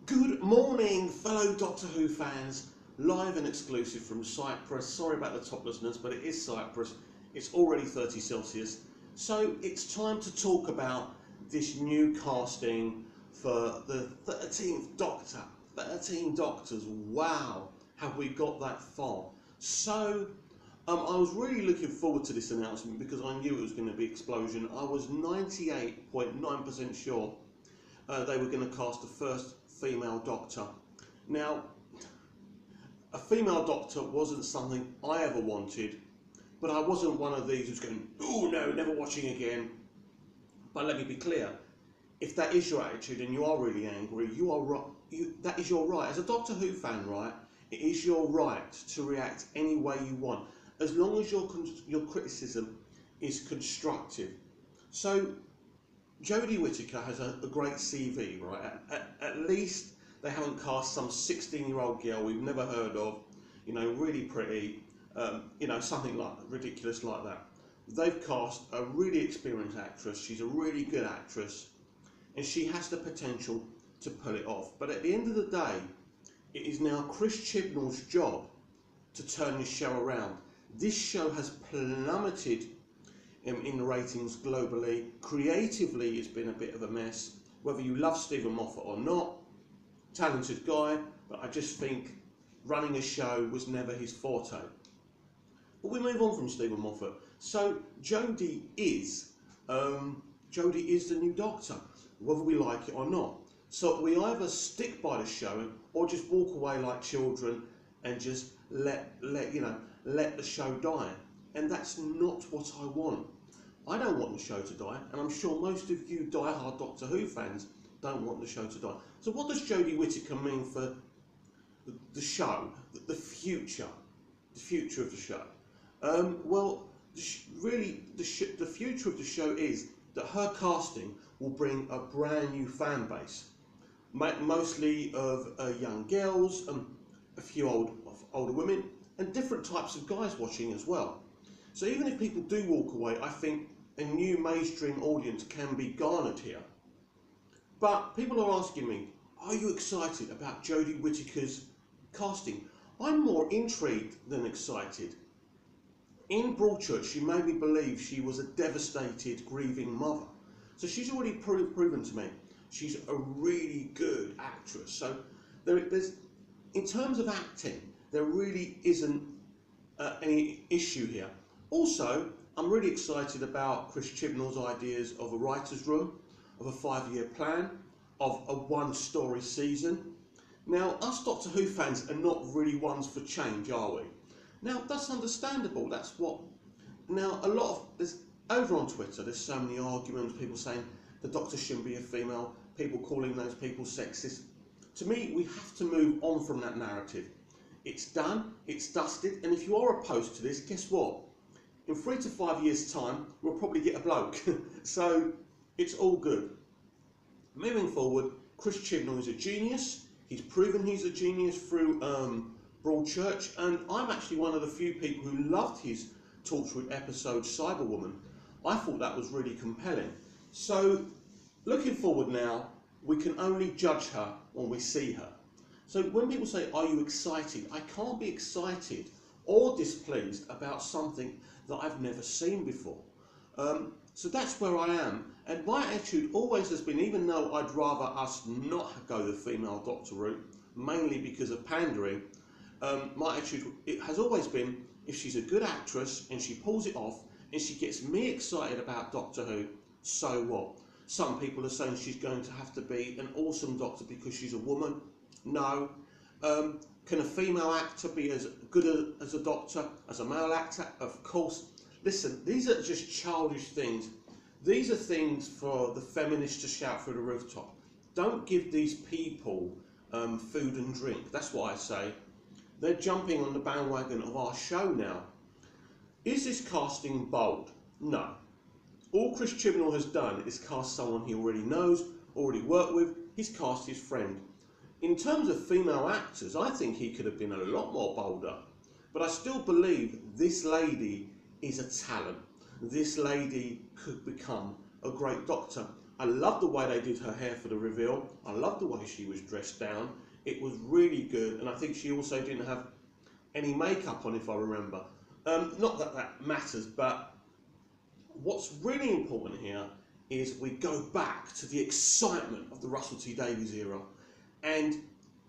Good morning, fellow Doctor Who fans. Live and exclusive from Cyprus. Sorry about the toplessness, but it is Cyprus. It's already 30 Celsius. So it's time to talk about this new casting for the 13th Doctor. 13 Doctors. Wow, have we got that far? So I was really looking forward to this announcement because I knew it was going to be explosion. I was 98.9% sure they were going to cast the first female Doctor. Now, a female Doctor wasn't something I ever wanted, but I wasn't one of these who's going, oh no, never watching again. But let me be clear, if that is your attitude and you are really angry, you are right. That is your right. As a Doctor Who fan, right, it is your right to react any way you want, as long as your criticism is constructive. So, Jodie Whittaker has a great CV, right? At least they haven't cast some 16-year-old girl we've never heard of, you know, really pretty, you know, something like ridiculous like that. They've cast a really experienced actress. She's a really good actress, and she has the potential to pull it off. But at the end of the day, it is now Chris Chibnall's job to turn this show around. This show has plummeted in the ratings globally. Creatively, it's been a bit of a mess. Whether you love Steven Moffat or not, talented guy, but I just think running a show was never his forte. But we move on from Steven Moffat. So Jodie is the new Doctor, whether we like it or not. So we either stick by the show or just walk away like children and just let the show die. And that's not what I want. I don't want the show to die, and I'm sure most of you die-hard Doctor Who fans don't want the show to die. So what does Jodie Whittaker mean for the show, the future of the show? Well, really, the future of the show is that her casting will bring a brand new fan base, mostly of young girls, a few older women, and different types of guys watching as well. So even if people do walk away, I think a new mainstream audience can be garnered here. But people are asking me, are you excited about Jodie Whittaker's casting? I'm more intrigued than excited. In Broadchurch, she made me believe she was a devastated, grieving mother. So she's already proven to me she's a really good actress. So there's, in terms of acting, there really isn't any issue here. Also, I'm really excited about Chris Chibnall's ideas of a writer's room, of a 5-year plan, of a one-story season. Now, us Doctor Who fans are not really ones for change, are we? Now, that's understandable. That's what... Now, there's over on Twitter, there's so many arguments, people saying the Doctor shouldn't be a female, people calling those people sexist. To me, we have to move on from that narrative. It's done, it's dusted, and if you are opposed to this, guess what? In 3 to 5 years' time, we'll probably get a bloke. So, it's all good. Moving forward, Chris Chibnall is a genius. He's proven he's a genius through Broadchurch, and I'm actually one of the few people who loved his Torchwood episode, Cyberwoman. I thought that was really compelling. So, looking forward now, we can only judge her when we see her. So when people say, are you excited? I can't be excited or displeased about something that I've never seen before. So that's where I am. And my attitude always has been, even though I'd rather us not go the female Doctor route, mainly because of pandering, my attitude it has always been, if she's a good actress and she pulls it off and she gets me excited about Doctor Who, so what? Some people are saying she's going to have to be an awesome Doctor because she's a woman. No. Can a female actor be as good as a Doctor as a male actor? Of course. Listen, these are just childish things. These are things for the feminists to shout through the rooftop. Don't give these people food and drink. That's what I say. They're jumping on the bandwagon of our show now. Is this casting bold? No. All Chris Chibnall has done is cast someone he already knows, already worked with. He's cast his friend. In terms of female actors, I think he could have been a lot more bolder. But I still believe this lady is a talent. This lady could become a great Doctor. I love the way they did her hair for the reveal. I love the way she was dressed down. It was really good, and I think she also didn't have any makeup on, if I remember. Not that that matters, but what's really important here is we go back to the excitement of the Russell T Davies era, and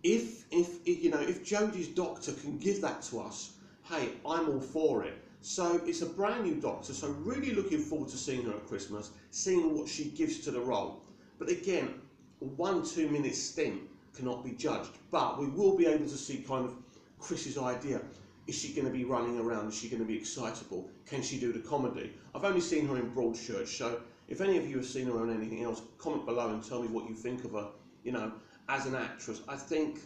if Jodie's Doctor can give that to us, hey, I'm all for it. So it's a brand new Doctor, so really looking forward to seeing her at Christmas, seeing what she gives to the role. But again, a 1-2 minute stint cannot be judged, but we will be able to see kind of Chris's idea. Is she going to be running around? Is she going to be excitable? Can she do the comedy? I've only seen her in Broadchurch, so if any of you have seen her on anything else, comment below and tell me what you think of her, as an actress. I think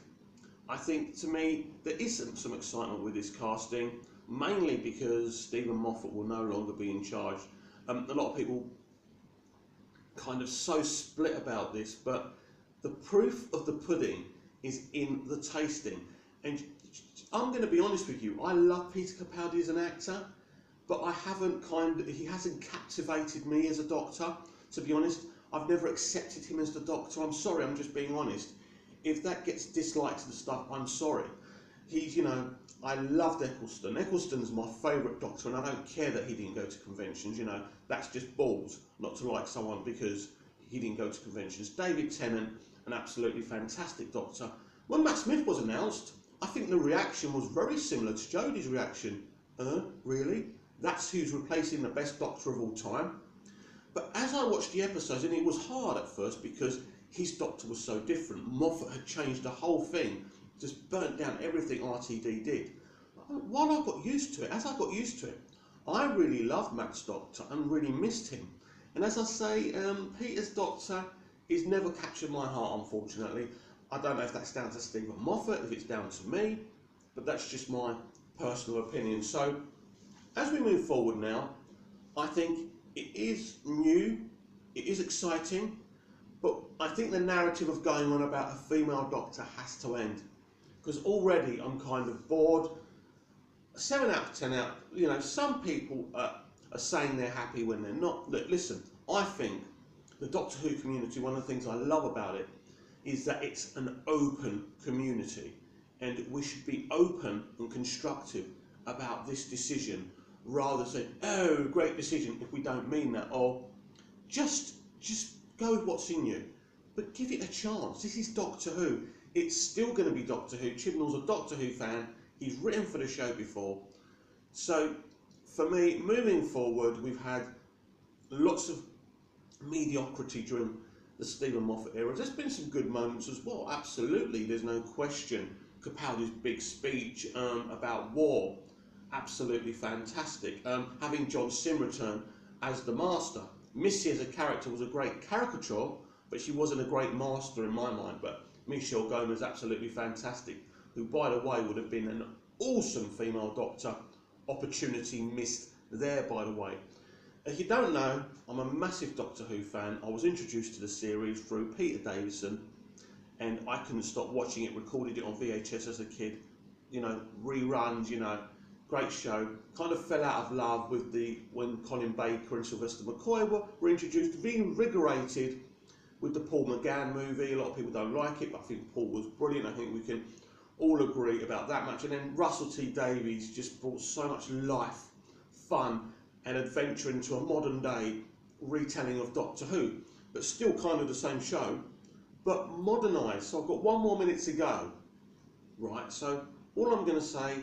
to me, there is some excitement with this casting, mainly because Steven Moffat will no longer be in charge. A lot of people kind of so split about this, but the proof of the pudding is in the tasting. And I'm going to be honest with you, I love Peter Capaldi as an actor, but he hasn't captivated me as a Doctor, to be honest. I've never accepted him as the Doctor. I'm sorry, I'm just being honest. If that gets disliked and stuff, I'm sorry. I loved Eccleston. Eccleston's my favourite Doctor, and I don't care that he didn't go to conventions, that's just balls not to like someone because he didn't go to conventions. David Tennant, an absolutely fantastic Doctor. When Matt Smith was announced, I think the reaction was very similar to Jodie's reaction. Really? That's who's replacing the best Doctor of all time? But as I watched the episodes, and it was hard at first because his Doctor was so different. Moffat had changed the whole thing, just burnt down everything RTD did. While I got used to it, as I got used to it, I really loved Matt's Doctor and really missed him. And as I say, Peter's Doctor is never captured my heart, unfortunately. I don't know if that's down to Steven Moffat, if it's down to me, but that's just my personal opinion. So, as we move forward now, I think it is new, it is exciting, but I think the narrative of going on about a female Doctor has to end. Because already I'm kind of bored. 7 out of 10 out, some people are saying they're happy when they're not. Look, listen, I think the Doctor Who community, one of the things I love about it, is that it's an open community, and we should be open and constructive about this decision rather than saying, oh, great decision, if we don't mean that, or just go with what's in you, but give it a chance. This is Doctor Who. It's still going to be Doctor Who. Chibnall's a Doctor Who fan. He's written for the show before. So for me, moving forward, we've had lots of mediocrity during the Steven Moffat era. There's been some good moments as well, absolutely, there's no question. Capaldi's big speech about war, absolutely fantastic. Having John Sim return as the Master. Missy as a character was a great caricature, but she wasn't a great Master in my mind. But Michelle Gomez, absolutely fantastic, who, by the way, would have been an awesome female Doctor. Opportunity missed there, by the way. If you don't know, I'm a massive Doctor Who fan. I was introduced to the series through Peter Davison, and I couldn't stop watching it, recorded it on VHS as a kid, reruns, great show. Kind of fell out of love with when Colin Baker and Sylvester McCoy were introduced, reinvigorated with the Paul McGann movie. A lot of people don't like it, but I think Paul was brilliant. I think we can all agree about that much. And then Russell T Davies just brought so much life, fun, and adventure into a modern day retelling of Doctor Who, but still kind of the same show, but modernised. So I've got 1 more minute to go. Right, so all I'm going to say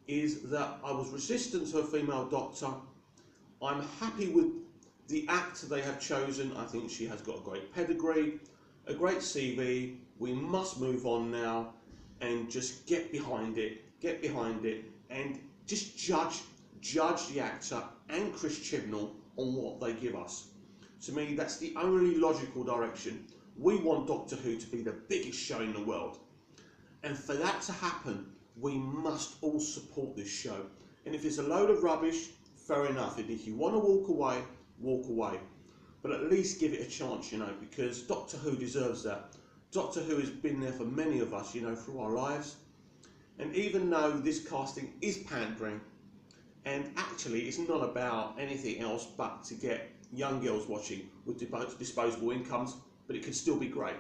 is that I was resistant to a female Doctor. I'm happy with the actor they have chosen. I think she has got a great pedigree, a great CV. We must move on now and just get behind it, and just judge the actor and Chris Chibnall on what they give us. To me, that's the only logical direction. We want Doctor Who to be the biggest show in the world. And for that to happen, we must all support this show. And if it's a load of rubbish, fair enough. And if you want to walk away, walk away. But at least give it a chance, because Doctor Who deserves that. Doctor Who has been there for many of us, through our lives. And even though this casting is pandering, and actually it's not about anything else but to get young girls watching with disposable incomes, but it can still be great.